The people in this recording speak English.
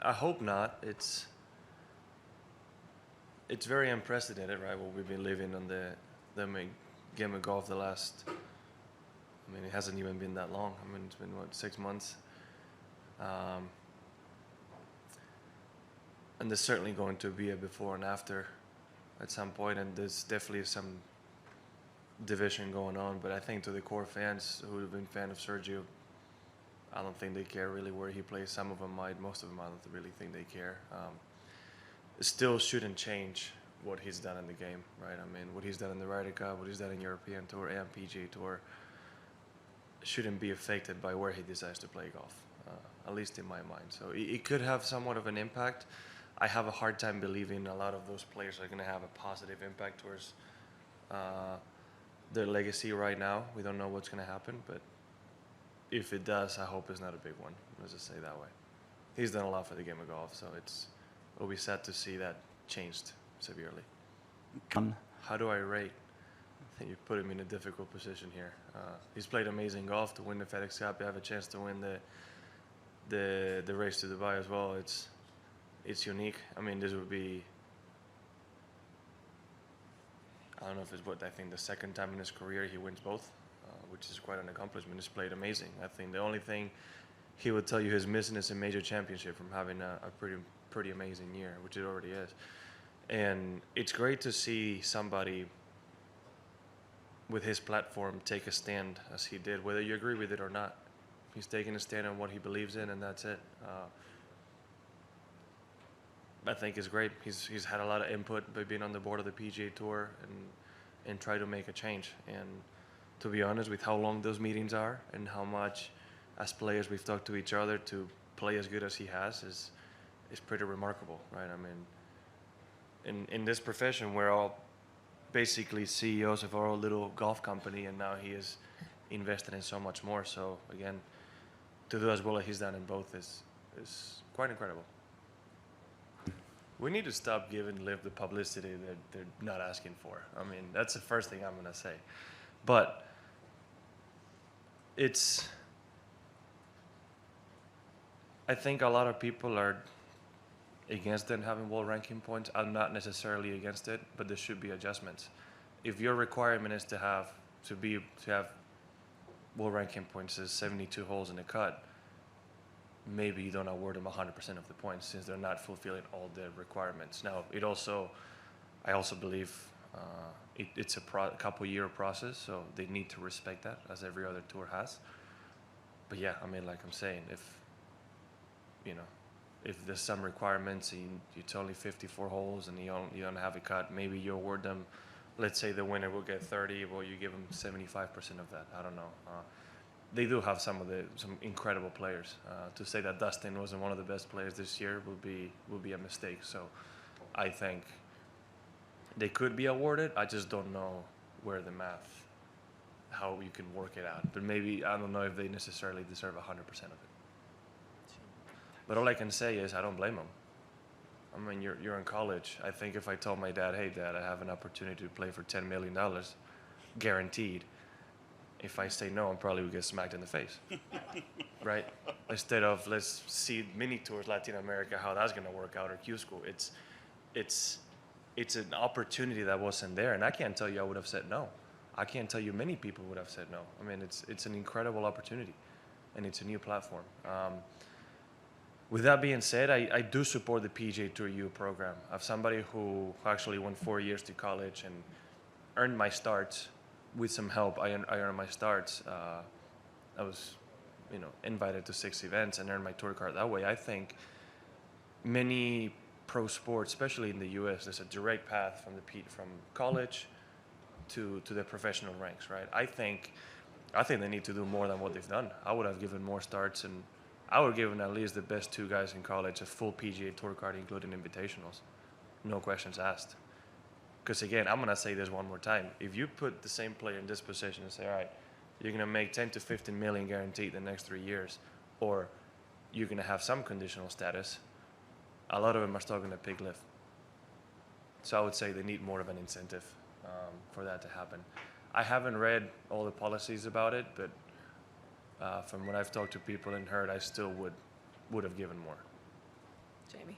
I hope not. It's very unprecedented, right? What we've been living on the game of golf the last. I mean, it hasn't even been that long. I mean, it's been what, 6 months, um, and there's certainly going to be a before and after at some point, and there's definitely some division going on. But I think to the core fans who have been fan of Sergio, I don't think they care really where he plays. Some of them might, most of them I don't really think they care. It still shouldn't change what he's done in the game, right? I mean, what he's done in the Ryder Cup, what he's done in European Tour and PGA Tour shouldn't be affected by where he decides to play golf, at least in my mind. So it could have somewhat of an impact. I have a hard time believing a lot of those players are going to have a positive impact towards their legacy right now. We don't know what's going to happen, but if it does, I hope it's not a big one. Let's just say it that way. He's done a lot for the game of golf, so it'll be sad to see that changed severely. How do I rate? I think you put him in a difficult position here. He's played amazing golf to win the FedEx Cup. You have a chance to win the race to Dubai as well. It's unique. I mean, this would be, I don't know if it's what, I think the second time in his career he wins both, which is quite an accomplishment. He's played amazing. I think the only thing he would tell you he's missing is a major championship from having a pretty amazing year, which it already is. And it's great to see somebody with his platform take a stand as he did, whether you agree with it or not. He's taking a stand on what he believes in, and that's it. I think it's great. He's had a lot of input by being on the board of the PGA Tour and try to make a change. And to be honest, with how long those meetings are and how much as players we've talked to each other to play as good as he has is pretty remarkable, right? I mean, in this profession, we're all basically CEOs of our own little golf company, and now he is invested in so much more. So again, to do as well as he's done in both is quite incredible. We need to stop giving LIV the publicity that they're not asking for. I mean, that's the first thing I'm going to say. But I think a lot of people are against them having world ranking points. I'm not necessarily against it, but there should be adjustments. If your requirement is to have world ranking points as 72 holes in a cut, maybe you don't award them 100% of the points since they're not fulfilling all the requirements. Now, I also believe it's a couple-year process, so they need to respect that, as every other tour has. But yeah, I mean, like I'm saying, if there's some requirements and it's only 54 holes and you don't have a cut, maybe you award them, let's say the winner will get 30, well, you give them 75% of that. I don't know. They do have some incredible players. To say that Dustin wasn't one of the best players this year will be a mistake. So I think they could be awarded. I just don't know where the math, how you can work it out. But maybe, I don't know if they necessarily deserve 100% of it. But all I can say is I don't blame them. I mean, you're in college. I think if I told my dad, hey, Dad, I have an opportunity to play for $10 million, guaranteed, if I say no, I probably would get smacked in the face, right? Instead of let's see mini tours, Latin America, how that's going to work out, or Q school. It's an opportunity that wasn't there, and I can't tell you I would have said no. I can't tell you many people would have said no. I mean, it's an incredible opportunity, and it's a new platform. With that being said, I do support the PGA Tour U program. I'm somebody who actually went 4 years to college and earned my starts. With some help, I earned my starts. I was, invited to 6 events and earned my tour card that way. I think many pro sports, especially in the U.S., there's a direct path from college to the professional ranks, right? I think they need to do more than what they've done. I would have given more starts, and I would have given at least the best 2 guys in college a full PGA Tour card, including invitationals. No questions asked. Because again, I'm going to say this one more time. If you put the same player in this position and say, all right, you're going to make 10 to 15 million guaranteed the next 3 years, or you're going to have some conditional status, a lot of them are still going to pick LIV. So I would say they need more of an incentive for that to happen. I haven't read all the policies about it, but from what I've talked to people and heard, I still would have given more. Jamie.